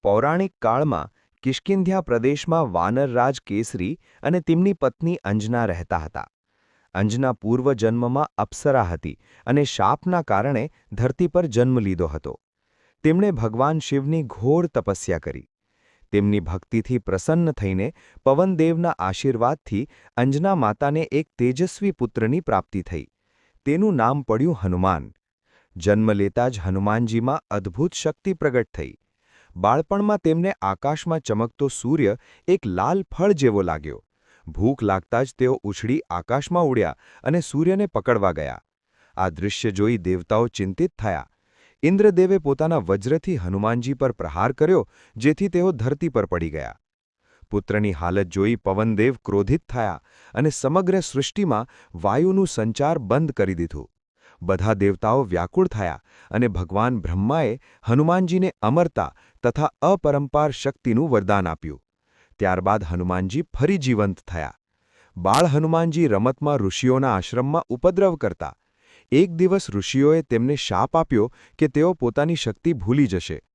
પૌરાણિક કાળમાં કિષ્કિંધ્યા પ્રદેશમાં વાનરરાજ કેસરી અને તેમની પત્ની અંજના રહેતા હતા. અંજના પૂર્વજન્મમાં અપ્સરા હતી અને શાપના કારણે ધરતી પર જન્મ લીધો હતો. તેમણે ભગવાન શિવની ઘોર તપસ્યા કરી. તેમની ભક્તિથી પ્રસન્ન થઈને પવનદેવના આશીર્વાદથી અંજના માતાને એક તેજસ્વી પુત્રની પ્રાપ્તિ થઈ. તેનું નામ પડ્યું હનુમાન. જન્મ લેતા જ હનુમાનજીમાં અદ્ભુત શક્તિ પ્રગટ થઈ. બાળપણમાં તેમને આકાશમાં ચમકતો સૂર્ય એક લાલ ફળ જેવો લાગ્યો. ભૂખ લાગતા જ તેઓ ઉછળી આકાશમાં ઉડ્યા અને સૂર્યને પકડવા ગયા. આ દૃશ્ય જોઈ દેવતાઓ ચિંતિત થયા. ઇન્દ્રદેવે પોતાના વજ્રથી હનુમાનજી પર પ્રહાર કર્યો, જેથી તેઓ ધરતી પર પડી ગયા. પુત્રની હાલત જોઈ પવનદેવ ક્રોધિત થયા અને સમગ્ર સૃષ્ટિમાં વાયુનું સંચાર બંધ કરી દીધું. બધા દેવતાઓ વ્યાકુળ થયા અને ભગવાન બ્રહ્માએ હનુમાનજીને અમરતા તથા અપરંપાર શક્તિનું વરદાન આપ્યું. ત્યારબાદ હનુમાનજી ફરી જીવંત થયા. બાળ હનુમાનજી રમતમાં ઋષિઓના આશ્રમમાં ઉપદ્રવ કરતા. એક દિવસ ઋષિઓએ તેમને શાપ આપ્યો કે તેઓ પોતાની શક્તિ ભૂલી જશે.